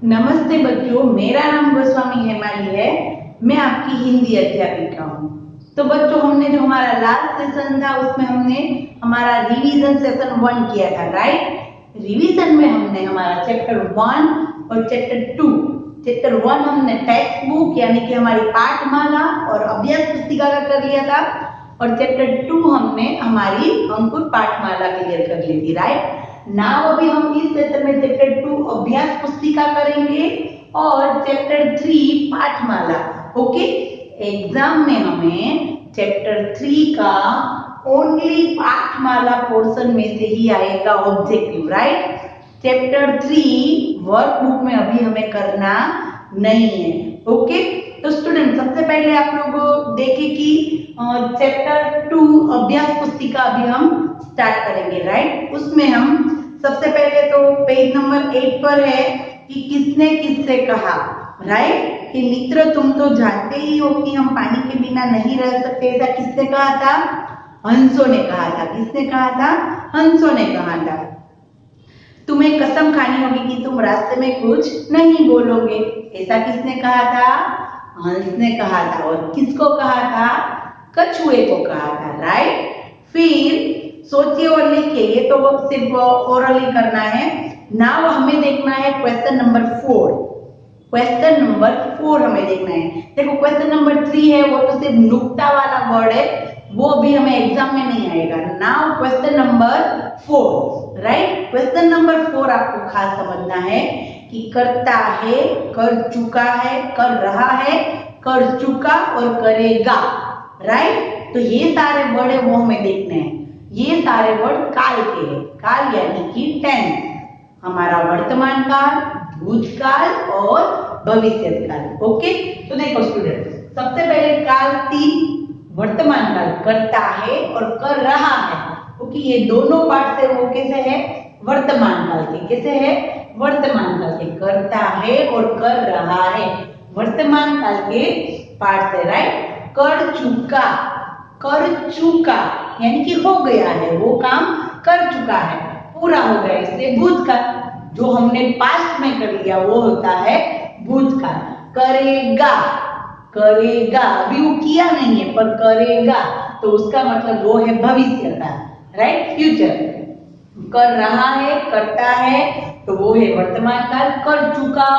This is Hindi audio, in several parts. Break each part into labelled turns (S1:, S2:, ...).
S1: नमस्ते बच्चों, मेरा नाम गोस्वामी हेमाली है। मैं आपकी हिंदी अध्यापिका हूँ। तो बच्चों, हमने जो हमारा लास्ट सेशन था उसमें हमने हमारा रिवीजन सेशन 1 किया था, राइट। रिवीजन में हमने हमारा चैप्टर 1 और चैप्टर 1 हमने टेक्स्ट बुक यानी कि हमारी पाठमाला और अभ्यास पुस्तिका का कर लिया था, और चैप्टर 2 हमने हमारी अंकुर पाठमाला क्लियर कर ली थी, राइट। नाउ अभी हम इस सेशन में चैप्टर 2 अभ्यास पुस्तिका करेंगे और चैप्टर 3 पाठमाला। ओके, एग्जाम में हमें चैप्टर 3 का ओनली पाठमाला पोर्शन में से ही आएगा ऑब्जेक्टिव, राइट। चैप्टर 3 वर्कबुक में अभी हमें करना नहीं है। ओके, तो स्टूडेंट सबसे पहले आप लोग देखें कि चैप्टर 2 अभ्यास पुस्तिका अभी हम स्टार्ट करेंगे, राइट। उसमें हम सबसे पहले तो पेज नंबर 8 पर है कि किसने किससे कहा, राइट। कि मित्र तुम तो जानते ही हो कि हम पानी के बिना नहीं रह सकते, ऐसा किसने कहा था? हंसों ने कहा था। किसने कहा था? हंसों ने कहा था। तुम्हें कसम खानी होगी कि तुम रास्ते में कुछ नहीं बोलोगे, ऐसा किसने कहा था? हंस ने कहा था। और किसको कहा था? कछुए को कहा था, राइट। फिर सोचिए और लिखिए, ये तो सिर्फ ओरली करना है। नाउ हमें देखना है क्वेश्चन नंबर 4। क्वेश्चन नंबर 4 हमें देखना है। देखो, क्वेश्चन नंबर 3 है वो तो सिर्फ नुक्ता वाला वर्ड है, वो भी हमें एग्जाम में नहीं आएगा। Now question number 4, right. Question number 4 आपको खास समझना है कि करता है, कर चुका है, कर रहा है, कर चुका और करेगा, राइट। तो ये सारे वर्ड है वो हमें देखने हैं। ये सारे वर्ड काल के हैं। काल यानी कि टेंस, हमारा वर्तमान काल, भूतकाल और भविष्यकाल। ओके, तो देखो स्टूडेंट, सबसे पहले काल 3, वर्तमान काल करता है और कर रहा है। क्योंकि ये दोनों पार्ट से वो कैसे है? वर्तमान काल के। कैसे है? वर्तमान काल के। करता है और कर रहा है, वर्तमान काल के पार्ट से, राइट। कर चुका, कर चुका यानी कि हो गया है, वो काम कर चुका है, पूरा हो गया, इसलिए भूतकाल। जो हमने पास्ट में कर लिया वो होता है भूतकाल। करेगा, करेगा अभी वो किया नहीं है पर करेगा, तो उसका मतलब वो है भविष्य का, राइट, फ्यूचर। कर रहा है, करता है, तो वो है वर्तमान काल। कर चुका,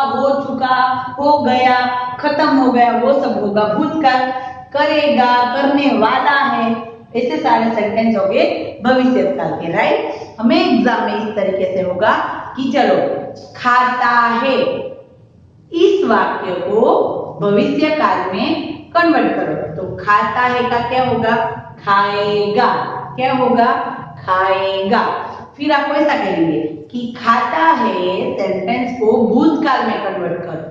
S1: हो गया, खत्म हो गया, वो सब होगा भूतकाल। करेगा, करने वाला है, ऐसे सारे सेंटेंस हो गए भविष्य काल के, राइट। हमें एग्जाम में इस तरीके से होगा कि चलो खाता है, इस वाक्य को भविष्य काल में कन्वर्ट करो। तो खाता है का क्या होगा? खाएगा। क्या होगा? खाएगा। फिर आप ऐसा कहेंगे कि खाता है सेंटेंस को भूतकाल में कन्वर्ट करो,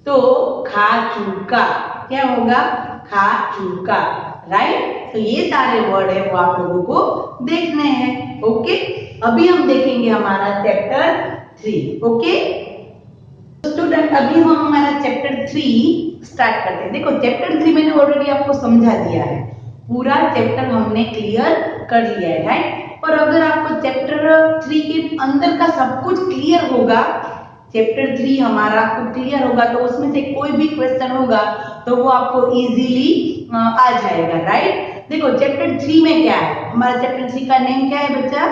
S1: तो खा चुका। क्या होगा? खा चुका, राइट। तो ये सारे वर्ड है वो आप लोगों को देखने हैं। ओके, अभी हम देखेंगे हमारा चैप्टर 3। ओके स्टूडेंट, अभी हम हमारा चैप्टर 3 स्टार्ट करते हैं। देखो, चैप्टर 3 मैंने ऑलरेडी आपको समझा दिया है, पूरा चैप्टर हमने क्लियर कर लिया है, राइट। पर अगर आपको चैप्टर 3 के अंदर का सब कुछ क्लियर होगा, चैप्टर 3 हमारा आपको क्लियर होगा, तो उसमें से कोई भी क्वेश्चन होगा तो वो आपको इजीली आ जाएगा, राइट। देखो, चैप्टर 3 में क्या है? हमारा चैप्टर 3 का नेम क्या है बच्चा?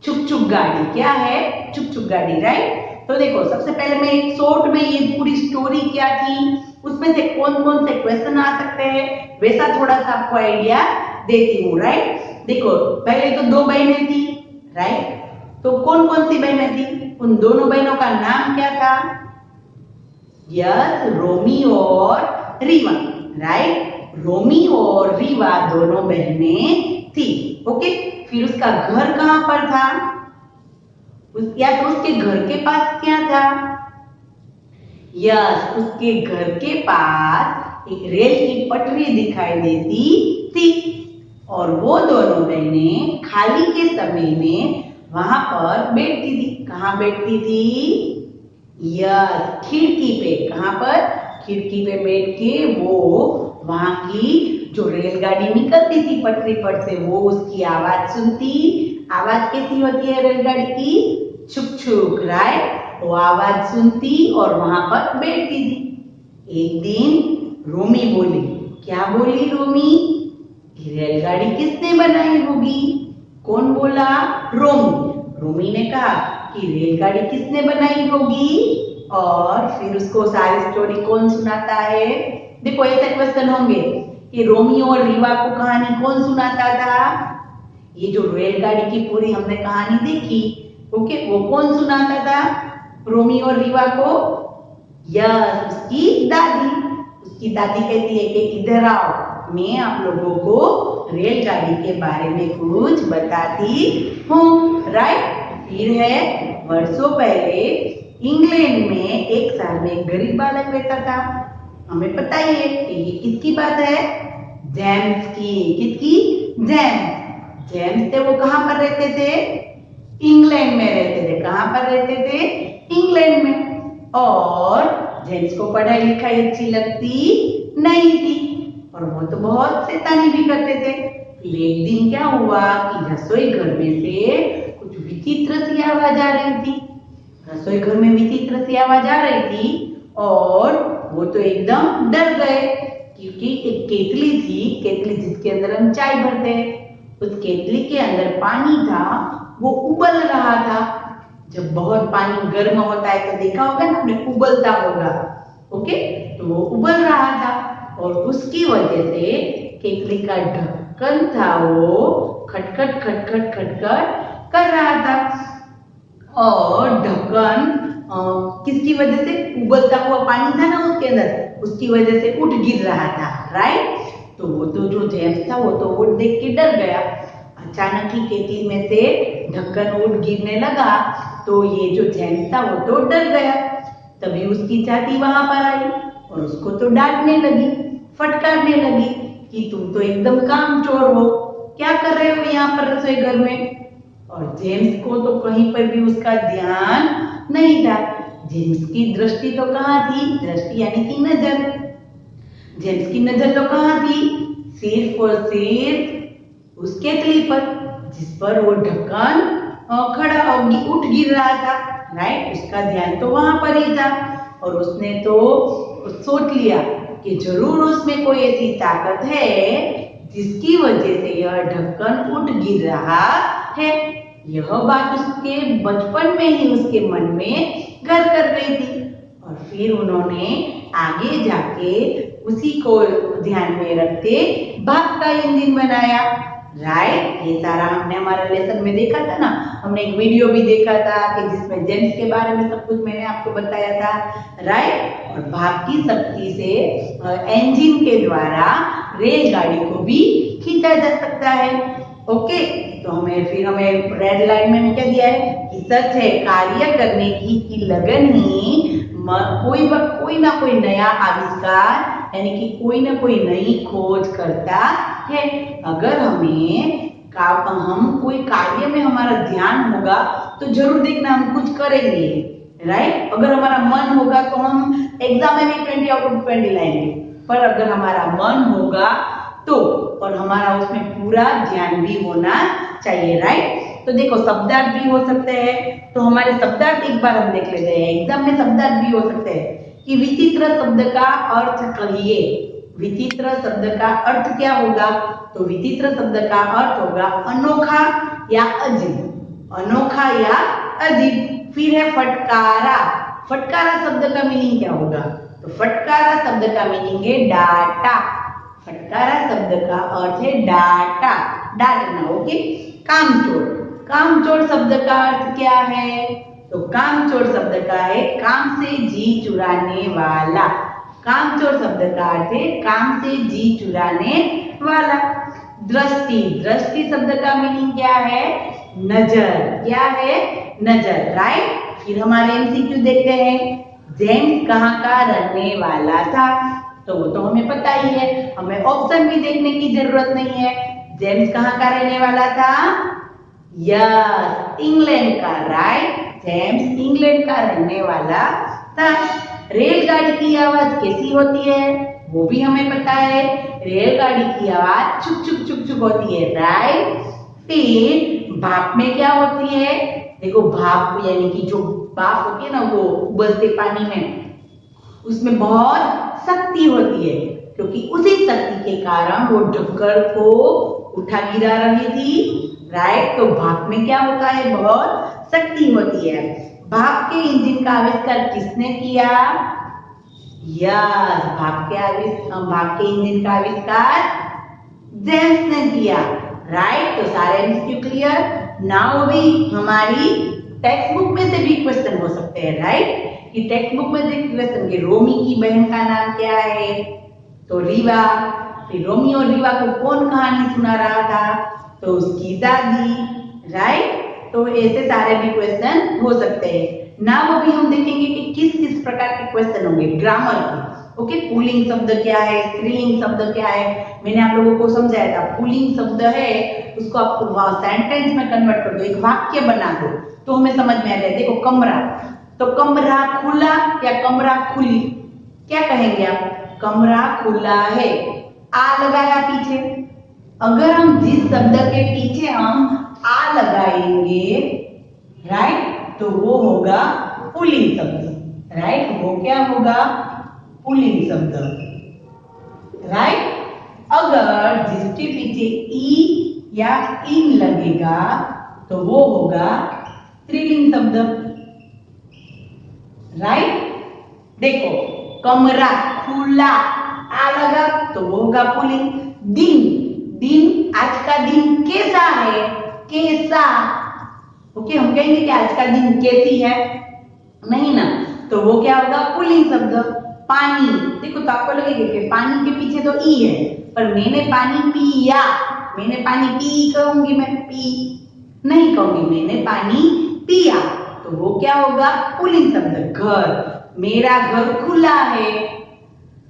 S1: छुक छुक गाड़ी। क्या है? छुक छुक गाड़ी, राइट। तो देखो, सबसे पहले मैं एक शॉर्ट में ये पूरी स्टोरी क्या थी, उसमें से कौन कौन से क्वेश्चन आ सकते हैं, वैसा थोड़ा सा आपको आइडिया देती हूँ, राइट। देखो, पहले तो 2 बहनें थी, राइट। तो कौन कौन सी बहनें थी? उन दोनों बहनों का नाम क्या था? यस, रोमी और रीवा, राइट। रोमी और रीवा दोनों बहनें थी। ओके, फिर उसका घर कहां पर था? या तो उसके घर के पास क्या था? यस, उसके घर के पास एक रेल की पटरी दिखाई देती थी, और वो दोनों बहनें खाली के समय में वहां पर बैठती थी। कहां बैठती थी? यस, खिड़की पे। कहां पर? खिड़की पे बैठ के वो वहां की जो रेलगाड़ी निकलती थी पटरी पर से, वो उसकी आवाज सुनती। आवाज कैसी होती है रेलगाड़ी की? छुक छुक, राइट। वो आवाज सुनती और वहां पर बैठती थी। एक दिन रोमी बोली, क्या बोली रोमी? रेलगाड़ी किसने बनाई होगी? कौन बोला? रोमी। रोमी ने कहा कि रेलगाड़ी किसने बनाई होगी? और फिर उसको सारी स्टोरी कौन सुनाता है? देखो ऐसे क्वेश्चन होंगे कि रोमी और रीवा को कहानी कौन सुनाता था? ये जो रेलगाड़ी की पूरी हमने कहानी देखी, ओके, वो कौन सुनाता था रोमी और रीवा को? यस, उसकी दादी। उसकी दादी कहती है कि इधर आओ, मैं आप लोगों को रेलगाड़ी के बारे में कुछ बताती हूँ। राइट। फिर है वर्षों पहले इंग्लैंड में एक शहर में एक गरीब बालक रहता था। हमें पता ही है कि ये किसकी बात है? जेम्स की। किसकी? जेम्स। जेम्स थे वो कहाँ पर रहते थे? इंग्लैंड में रहते थे। कहाँ पर रहते थे? इंग्लैंड में। और जेम्स को पढ़ाई लिखाई अच्छी लगती नहीं थी और वो तो बहुत शैतानी भी करते थे। एक दिन क्या हुआ कि रसोई घर में से कुछ विचित्र सी आवाज आ रही थी। रसोई घर में विचित्र सी आवाज आ रही थी और वो तो एकदम डर गए, क्योंकि एक केतली थी, केतली जिसके अंदर हम चाय भरते हैं, उस केतली के अंदर पानी था, वो उबल रहा था। जब बहुत पानी गर्म होता है तो देखा होगा ना आपने, उबलता होगा। ओके, तो वो उबल रहा था और उसकी वजह से केतली का ढक्कन था वो खटखट खटखट खटखट कर रहा था। और ढक्कन किसकी वजह से? उबलता हुआ पानी था ना उसके अंदर, उसकी वजह से उठ गिर रहा था। राइट। तो वो तो जो जेम्स था वो तो वो देख के डर गया। अचानक ही केतली में से ढक्कन उठ गिरने लगा तो ये जो जेम्स था वो तो डर गया। तभी उसकी चाची वहां पर आई और उसको तो डांटने लगी, फटकारने लगी कि तुम तो एकदम कामचोर हो, क्या कर रहे हो यहाँ पर रसोई घर में? और जेम्स को तो कहीं पर भी उसका ध्यान नहीं था। जेम्स की दृष्टि तो कहाँ थी? दृष्टि यानी कि नजर। जेम्स की नजर तो कहाँ थी? सिर्फ और सिर्फ उस केतली पर, जिस पर वो ढक्कन खड़ा उठ गिर रहा था। राइट। उसका ध्यान तो वहां पर ही था और उसने तो सोच लिया कि जरूर उसमें कोई ऐसी ताकत है जिसकी वजह से यह ढक्कन उठ गिर रहा है। यह बात उसके बचपन में ही उसके मन में घर कर गई थी और फिर उन्होंने आगे जाके उसी को ध्यान में रखते भाग का इंजन बनाया। राइट। ये सारा हमने हमारे लेसन में देखा था ना, हमने एक वीडियो भी देखा था कि जिसमें जेम्स के बारे में सब कुछ मैंने आपको बताया था। राइट। और भाग की शक्ति से इंजन के द्वारा रेलगाड़ी को भी खींचा जा सकता है। ओके, तो हमें रेड लाइन में क्या दिया है कि सच है, कार्य करने की लगन ही कोई ना कोई नया आविष्कार यानी कि कोई ना कोई नई खोज करता है। अगर हम कोई कार्य में हमारा ध्यान होगा तो जरूर देखना हम कुछ करेंगे। राइट। अगर हमारा मन होगा तो हम एग्जाम में भी 20 आउट ऑफ 20 लाएंगे, पर अगर हमारा मन होगा तो, और हमारा उसमें पूरा ध्यान भी होना चाहिए। राइट। तो देखो शब्दार्थ भी हो सकते हैं, तो हमारे शब्दार्थ एक बार हम देख लेते हैं। एग्जाम में शब्दार्थ भी हो सकते हैं कि विचित्र शब्द का अर्थ कहिए। विचित्र शब्द का अर्थ क्या होगा? तो विचित्र शब्द का अर्थ होगा अनोखा या अजीब। अनोखा या अजीब। फिर है फटकारा। फटकारा शब्द का मीनिंग क्या होगा? तो फटकारा शब्द का मीनिंग है डाटा। फटकारा शब्द का अर्थ है डाटा, डांटना। ओके। कामचोर। कामचोर शब्द का अर्थ क्या है? तो कामचोर शब्द का है काम से जी चुराने वाला। कामचोर शब्द का अर्थ है काम से जी चुराने वाला। दृष्टि। दृष्टि शब्द का मीनिंग क्या है? नजर। क्या है? नजर। राइट। फिर हमारे एमसीक्यू देखते हैं। जेम्स कहाँ का रहने वाला था? तो वो तो हमें पता ही है, हमें ऑप्शन भी देखने की जरूरत नहीं है। जेम्स कहाँ का रहने वाला था? यस, इंग्लैंड का। राइट। जेम्स इंग्लैंड का रहने वाला था। रेलगाड़ी की आवाज कैसी होती है? वो भी हमें पता है। रेलगाड़ी की आवाज चुक चुक चुक चुक होती है। राइट। फिर भाप में क्या होती है? देखो भाप यानी कि जो भाप होती है ना वो उबलते पानी में, उसमें बहुत शक्ति होती है, क्योंकि उसी शक्ति के कारण वो ढक्कन को उठा गिरा रही थी, राइट। तो भाप में क्या होता है, बहुत शक्ति होती है। भाप के इंजन का आविष्कार किसने किया? यस, भाप के इंजन का आविष्कार जेम्स ने किया, राइट। तो सारे एमसीक्यू क्लियर। नाउ भी हमारी टेक्स्ट बुक में से भी क्वेश्चन हो सकते हैं, राइट। कि टेक्स्ट बुक में से क्वेश्चन कि रोमी की बहन का नाम क्या है? तो रीवा। फिर रोमी और रीवा को कौन कहानी सुना रहा था? तो उसकी दादी, राइट। तो ऐसे सारे भी क्वेश्चन हो सकते हैं। ना वो भी हम देखेंगे कि किस किस प्रकार के क्वेश्चन होंगे ग्रामर के। ओके, पुल्लिंग शब्द क्या है, स्त्रीलिंग शब्द क्या है, मैंने आप लोगों को समझाया था। पुल्लिंग शब्द है उसको आपको सेंटेंस में कन्वर्ट कर दो, एक वाक्य बना दो, तो हमें समझ में आ जाए। देखो कमरा, तो कमरा खुला या कमरा खुली, क्या कहेंगे आप? कमरा खुला है। आ लगाया पीछे, अगर हम जिस शब्द के पीछे हम आ लगाएंगे, राइट, तो वो होगा पुल्लिंग शब्द, राइट। वो क्या होगा? पुल्लिंग शब्द, राइट। अगर जिसके पीछे ई या इन लगेगा तो वो होगा स्त्रीलिंग शब्द, राइट। देखो कमरा खुला, आ लगा तो वो होगा पुल्लिंग। दिन, दिन, आज का दिन कैसा है? कैसा। ओके, हम कहेंगे कि आज का दिन कैसी है? नहीं ना, तो वो क्या होगा? पुल्लिंग शब्द। पानी, देखो तो आपको लगेगा कि पानी के पीछे तो ई है, पर मैंने पानी पिया, मैंने पानी पी कहूंगी, मैं पी नहीं कहूंगी, मैंने पानी पिया, तो वो क्या होगा? पुल्लिंग शब्द। घर, मेरा घर खुला है,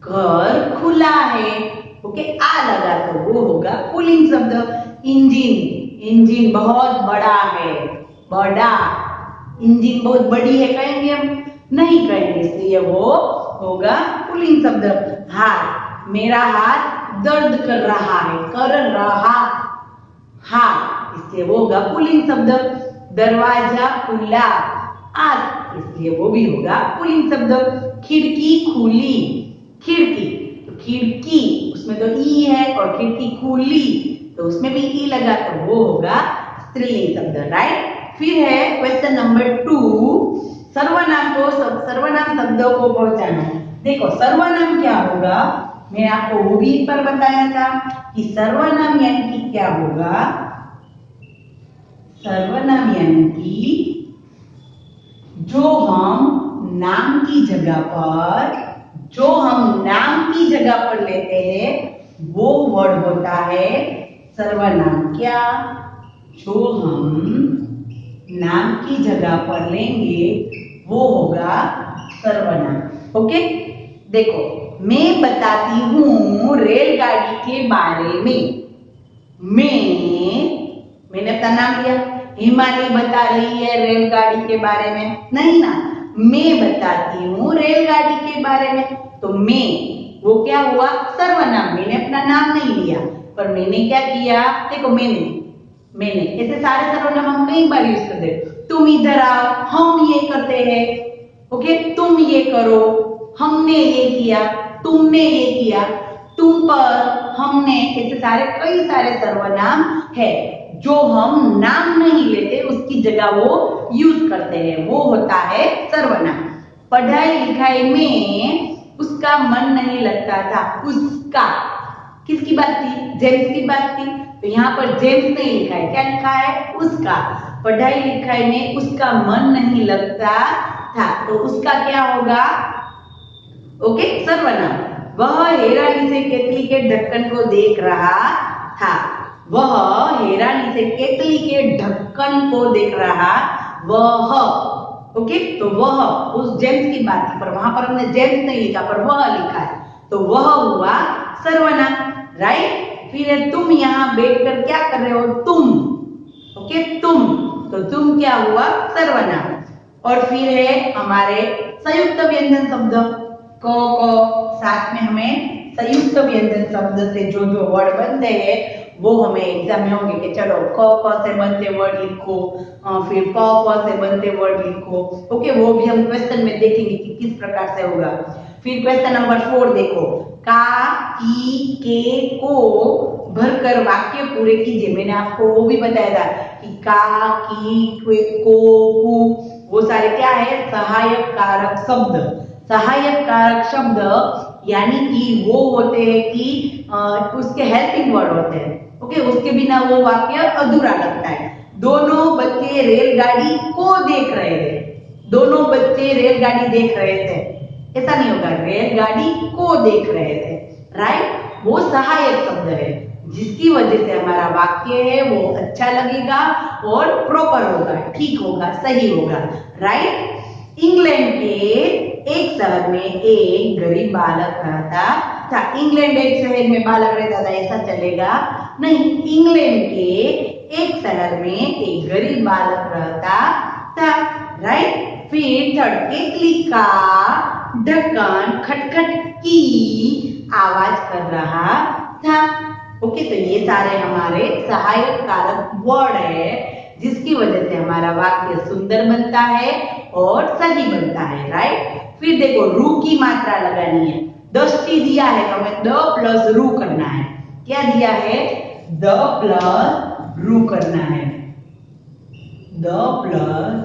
S1: घर खुला है। ओके, आ लगा तो वो होगा पुल्लिंग शब्द। इंजन, इंजन बहुत बड़ा है, बड़ा, इंजन बहुत बड़ी है कहेंगे हम? नहीं कहेंगे, इसलिए वो होगा पुल्लिंग शब्द। हाथ, मेरा हाथ दर्द कर रहा है, कर रहा, हाथ, इसलिए वो होगा पुल्लिंग शब्द। दरवाजा खुला, आज, इसलिए वो भी होगा पुल्लिंग शब्द। खिड़की खुली, खिड़की, तो खिड़की उसमें तो ई है, और खिड़की खुली तो उसमें भी ई लगा तो वो होगा स्त्रीलिंग शब्द, राइट। फिर है क्वेश्चन नंबर 2, सर्वनाम शब्दों को पहचानो। देखो सर्वनाम क्या होगा, मैं आपको वो भी पर बताया था कि सर्वनाम यानी कि क्या होगा। सर्वनाम यानी कि जो हम नाम की जगह पर लेते हैं वो वर्ड होता है सर्वनाम। क्या? जो हम नाम की जगह पर लेंगे वो होगा सर्वनाम। ओके, देखो मैं बताती हूं रेलगाड़ी के बारे में। मैंने अपना नाम लिया, हिमालय बता रही है रेलगाड़ी के बारे में, नहीं ना, मैं बताती हूँ रेलगाड़ी के बारे में, तो मैं, वो क्या हुआ? सर्वनाम। मैंने अपना नाम नहीं लिया, पर मैंने क्या किया? देखो मैंने ऐसे सारे सर्वनाम हम कई बार यूज करते हैं। तुम इधर आओ, हम ये करते हैं, ओके, तुम ये करो, हमने ये किया, तुमने ये किया, तुम पर, हमने, ऐसे सारे कई सारे सर्वनाम है जो हम नाम नहीं लेते, उसकी जगह वो यूज करते हैं, वो होता है सर्वनाम। पढ़ाई लिखाई में उसका मन नहीं लगता था, उसका, किसकी बात थी? जेम्स की बात थी, तो यहाँ पर जेम्स नहीं लिखा है, क्या लिखा है? उसका। पढ़ाई लिखाई में उसका मन नहीं लगता था, तो उसका क्या होगा? ओके, सर्वनाम। वह हैरानी से केतली के ढक्कन को देख रहा था, वह हैरानी से केतली के ढक्कन को देख रहा, वह, ओके, तो वह उस जेम्स की बात थी, पर वहां पर हमने जेम्स नहीं लिखा, पर वह लिखा है, तो वह हुआ सर्वनाम, राइट। फिर तुम यहाँ बैठकर क्या कर रहे हो? तुम, ओके, तुम, तो तुम क्या हुआ? सर्वनाम। और फिर है हमारे संयुक्त व्यंजन शब्द, क साथ में हमें संयुक्त व्यंजन शब्द से जो जो वर्ड बनते हैं वो हमें एग्जाम में होंगे कि चलो क ख से बनते वर्ड लिखो, फिर प फ से बनते वर्ड लिखो। ओके, वो भी हम क्वेश्चन में देखेंगे कि किस प्रकार से होगा। फिर क्वेश्चन नंबर 4 देखो, का, की, के, को भरकर वाक्य पूरे कीजिए। मैंने आपको वो भी बताया था कि का, की, को, कु वो सारे क्या है, सहायक कारक शब्द। सहायक कारक शब्द यानी कि वो होते हैं कि उसके हेल्पिंग वर्ड होते हैं। ओके, उसके बिना वो वाक्य अधूरा लगता है। दोनों बच्चे रेलगाड़ी को देख रहे थे। दोनों बच्चे रेलगाड़ी देख रहे थे, ऐसा नहीं होगा, रेलगाड़ी को देख रहे थे। राइट, वो सहायक शब्द है जिसकी वजह से हमारा वाक्य है वो अच्छा लगेगा और प्रॉपर होगा, ठीक होगा, सही होगा। राइट, इंग्लैंड के एक शहर में एक गरीब बालक रहता था। इंग्लैंड एक शहर में बालक रहता था ऐसा चलेगा नहीं, इंग्लैंड के एक शहर में एक गरीब बालक रहता था। राइट, फिर थर्ड, केतली का ढक्कन खटखट की आवाज कर रहा था। ओके, तो ये सारे हमारे सहायक कारक वर्ड है जिसकी वजह से हमारा वाक्य सुंदर बनता है और सही बनता है। राइट, फिर देखो रू की मात्रा लगानी है। 10 दिया है तो हमें द प्लस रू करना है। क्या दिया है, द प्लस रू करना है। द प्लस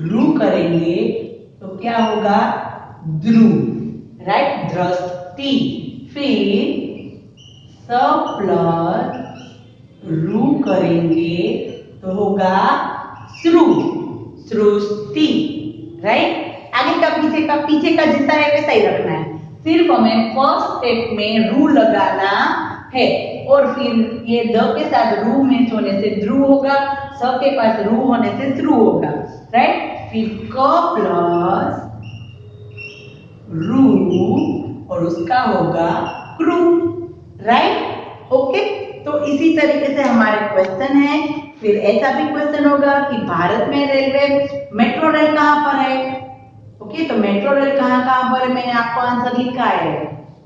S1: रू करेंगे तो क्या होगा, ध्रुव। राइट, दृष्टि। फिर स प्लस रू करेंगे तो होगा श्रु, सृष्टि। राइट, आगे का पीछे का जितना है वैसा ही रखना है। सिर्फ हमें फर्स्ट स्टेप में रू लगाना है और फिर ये द के साथ रू में होने से ध्रुव होगा, स के पास रू होने से श्रु होगा। राइट, फिर क प्लस रू और उसका होगा क्रू। राइट, ओके, तो इसी तरीके से हमारे क्वेश्चन है। फिर ऐसा भी क्वेश्चन होगा कि भारत में रेलवे मेट्रो रेल कहाँ पर है। ओके, तो मेट्रो रेल कहाँ पर है, मैंने आपको आंसर लिखा है।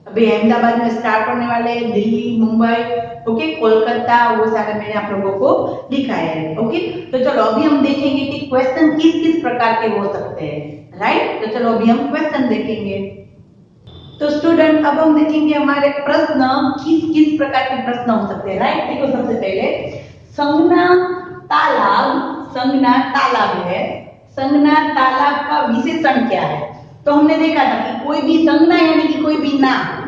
S1: अभी अहमदाबाद में स्टार्ट होने वाले, दिल्ली, मुंबई, ओके, कोलकाता, वो सारे मैंने आप लोगों को लिखा है। ओके, तो चलो अभी हम देखेंगे कि क्वेश्चन किस किस प्रकार के हो सकते हैं। राइट, तो चलो अभी हम क्वेश्चन देखेंगे। तो स्टूडेंट अब हम देखेंगे हमारे प्रश्न किस किस प्रकार के प्रश्न हो सकते हैं। राइट, देखो सबसे पहले संज्ञा तालाब है। संज्ञा तालाब का विशेषण क्या है। तो हमने देखा था कि कोई भी संज्ञा यानी कि कोई भी नाम,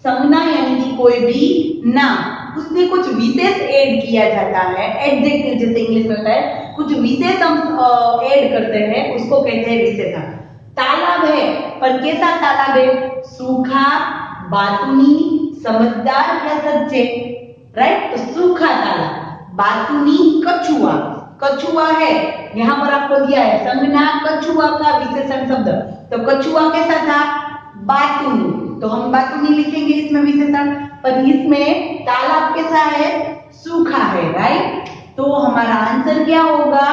S1: संज्ञा यानी कि कोई भी नाम, उसमें कुछ विशेष ऐड किया जाता है। एडजेक्टिव जैसे इंग्लिश में होता है, कुछ विशेष हम ऐड करते हैं, उसको कहते हैं विशेषण। तालाब है पर कैसा तालाब है, सूखा, बातूनी, समझदार या सच्चे। राइट, तो सूखा तालाब, बातूनी, कछुआ। कछुआ है, यहाँ पर आपको दिया है संज्ञा कछुआ का विशेषण शब्द, तो कछुआ कैसा था, बातूनी, तो हम बातूनी लिखेंगे इसमें विशेषण। पर इसमें तालाब कैसा है, सूखा है। राइट, तो हमारा आंसर क्या होगा,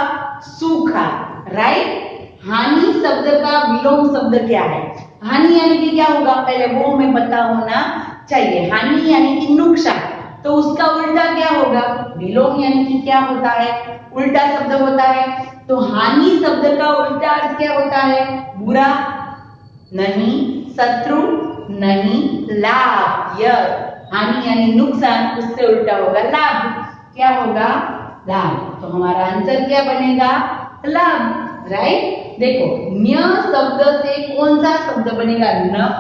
S1: सूखा। राइट, हानि शब्द का विलोम शब्द क्या है, हानि यानी कि क्या होगा, पहले वो हमें पता होना चाहिए। हानि यानी कि नुकसान, तो उसका उल्टा क्या होगा, विलोम यानी कि क्या होता है, उल्टा शब्द होता है। तो हानि शब्द का उल्टा अर्थ क्या होता है, बुरा नहीं, शत्रु नहीं, लाभ। यस, हानि यानी नुकसान, उससे उल्टा होगा लाभ। क्या होगा, लाभ। तो हमारा आंसर क्या बनेगा, लाभ। राइट, देखो न्य शब्द से कौन सा शब्द बनेगा,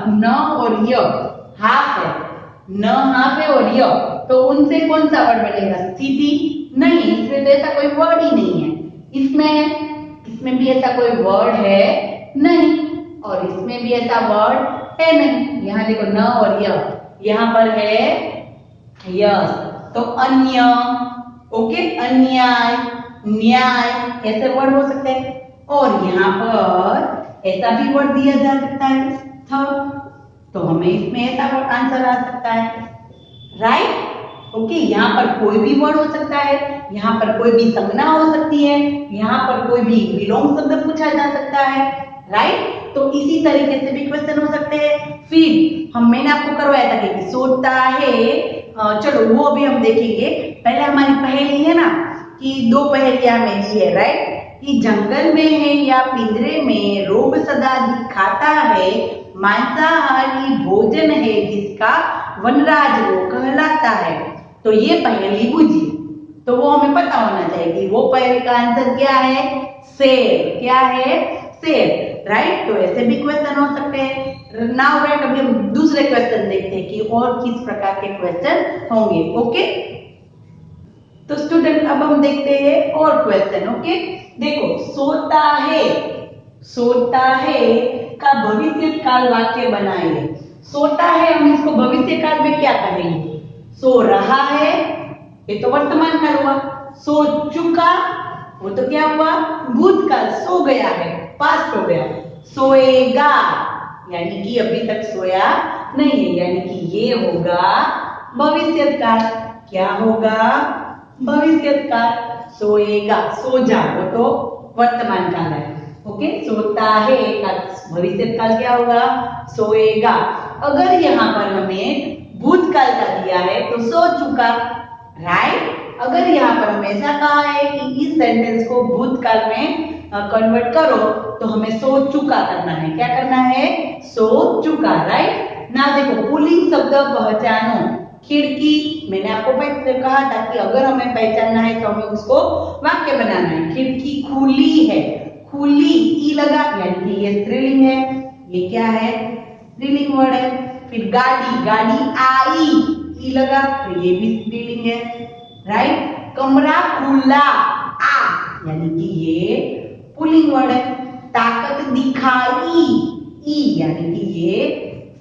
S1: न और य, हाफ है, न हाफ है और य, तो उनसे कौन सा वर्ड बनेगा, स्थिति नहीं, इसमें तो ऐसा कोई वर्ड ही नहीं है। इसमें भी ऐसा कोई वर्ड है नहीं, और इसमें भी ऐसा वर्ड है नहीं। यहाँ देखो न और य, यहाँ पर है यस, तो अन्य, ओके, अन्याय, न्याय, ऐसे वर्ड हो सकते हैं। और यहाँ पर ऐसा भी वर्ड दिया जा सकता है थर्ड, तो हमें इसमें ऐसा वर्ड आंसर आ सकता है। राइट, ओके, यहाँ पर कोई भी वर्ड हो सकता है, यहाँ पर कोई भी संज्ञा हो सकती है, यहाँ पर कोई भी विलोम शब्द पूछा जा सकता है। राइट, तो इसी तरीके से भी क्वेश्चन हो सकते हैं। फिर मैंने आपको करवाया था कि सोता है चलो वो अभी हम देखेंगे। पहले हमारी पहेली है ना कि दो पहेलियां में दी है, राइट, कि जंगल में है या पिंजरे में रोग सदा दिखाता है, मांसाहारी भोजन है जिसका वनराज वो कहलाता है। तो ये पहेली बुझी, तो वो हमें पता होना चाहिए कि वो पहेली का आंसर क्या है, शेर। क्या है, शेर, राइट। तो ऐसे भी क्वेश्चन हो सकते हैं। नाउ राइट, अभी हम दूसरे क्वेश्चन देखते हैं कि और किस प्रकार के क्वेश्चन होंगे। ओके, तो स्टूडेंट अब हम देखते हैं और क्वेश्चन। ओके, देखो, सोता है का भविष्य काल वाक्य बनाइए। सोता है, हम इसको भविष्य काल में क्या कहेंगे, सो रहा है, ये तो वर्तमान काल हुआ। सो चुका, वो तो क्या हुआ, भूतकाल, सो गया है, पास्ट हो गया। सोएगा, यानी कि अभी तक सोया नहीं है, यानी कि ये होगा भविष्य काल। क्या होगा, भविष्य काल। सोएगा, सो जा, वो तो वर्तमान काल है। ओके, सोता है का भविष्य काल क्या होगा, सोएगा। अगर यहाँ पर हमें भूतकाल का दिया है तो सो चुका, राइट। अगर यहाँ पर हमें ऐसा कहा है कि इस सेंटेंस को भूतकाल में कन्वर्ट करो तो हमें सो चुका करना है। क्या करना है, सो चुका, राइट ना। देखो, पुल्लिंग शब्द पहचानो। खिड़की, मैंने आपको पहले कहा था कि अगर हमें पहचानना है तो हमें उसको वाक्य बनाना है। खिड़की खुली है, खुली, ई लगा, यानी कि ये स्त्रीलिंग है। ये क्या है, स्त्रीलिंग वर्ड है। फिर गाड़ी, गाड़ी आई, ई लगा, तो ये भी स्त्रीलिंग है, राइट। कमरा खुला, आ, यानी कि ये पुल्लिंग वर्ड है। ताकत दिखाई, ई, यानी कि ये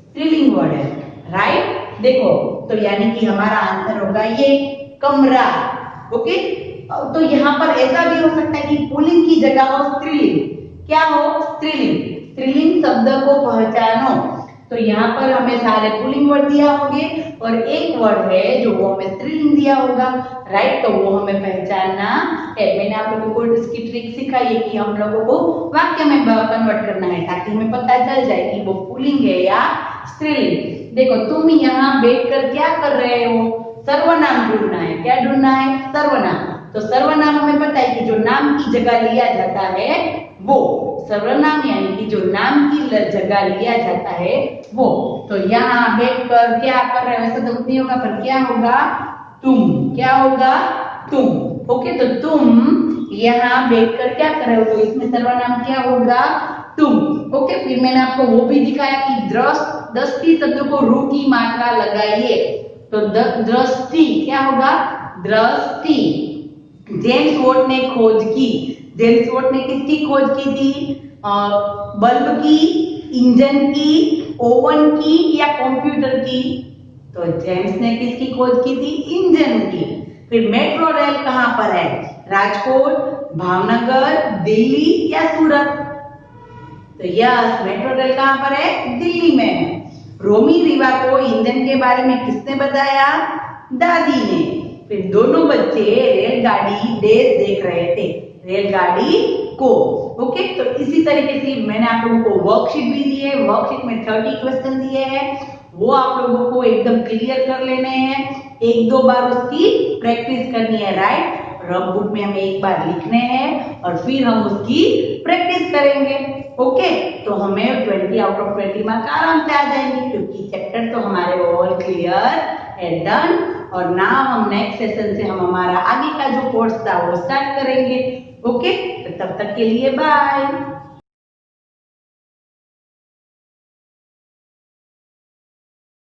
S1: स्त्रीलिंग वर्ड है, राइट। देखो, तो यानी कि हमारा आंसर होगा ये कमरा। ओके, तो यहाँ पर ऐसा भी हो सकता है कि पुल्लिंग की जगह हो स्त्रीलिंग। क्या हो, स्त्रीलिंग। स्त्रीलिंग शब्द को पहचानो, तो यहाँ पर हमें सारे पुल्लिंग वर्ड दिया होंगे और एक वर्ड है जो वो हमें स्त्रीलिंग दिया होगा, राइट। तो वो हमें पहचानना है। मैंने आप लोगों को इसकी ट्रिक सिखाई है कि हम लोगों को वाक्य में कन्वर्ट करना है ताकि हमें पता चल जाए कि वो पुल्लिंग है या स्त्रीलिंग। देखो, तुम यहाँ बैठकर क्या कर रहे हो, सर्वनाम ढूंढना है। क्या ढूंढना है, सर्वनाम। तो सर्वनाम हमें पता है कि जो नाम की जगह लिया जाता है वो सर्वनाम, यानी कि जो नाम की जगह लिया जाता है वो। तो यहाँ बैठकर क्या कर रहे हो, ऐसा तो नहीं होगा, पर क्या होगा, तुम। क्या होगा, तुम। ओके, तो तुम यहाँ बैठकर क्या कर रहे हो, तो इसमें सर्वनाम क्या होगा, तुम। ओके, फिर मैंने आपको वो भी दिखाया कि दृष्टि शब्द को रू की मात्रा लगाइए, तो दृष्टि क्या होगा, दृष्टि। जेम्स वॉट ने खोज की। जेम्स वॉट ने किसकी खोज की थी, बल्ब की, इंजन की, ओवन की या कंप्यूटर की। तो जेम्स ने किसकी खोज की थी, इंजन की। फिर मेट्रो रेल कहाँ पर है, राजकोट, भावनगर, दिल्ली या सूरत। तो यस, मेट्रो रेल कहाँ पर है, दिल्ली में है। रोमी रीवा को इंजन के बारे में किसने बताया, दादी ने। फिर दोनों बच्चे रेलगाड़ी देख रहे थे, रेलगाड़ी को। ओके, तो इसी तरीके से मैंने आप लोगों को वर्कशीट भी दी है। वर्कशीट में 30 क्वेश्चन दिए हैं, वो आप लोगों को एकदम क्लियर कर लेने हैं। एक दो बार उसकी प्रैक्टिस करनी है, राइट। रफ बुक में हमें एक बार लिखने हैं और फिर हम उसकी प्रैक्टिस करेंगे। ओके, तो हमें 20 आउट ऑफ 20 मार्क्स आराम से आ जाएंगे क्योंकि चैप्टर तो हमारे ऑल क्लियर है, डन। और नाउ हम नेक्स्ट सेशन से हम हमारा आगे का जो कोर्स था वो स्टार्ट करेंगे। ओके, तो तब तक के लिए बाय।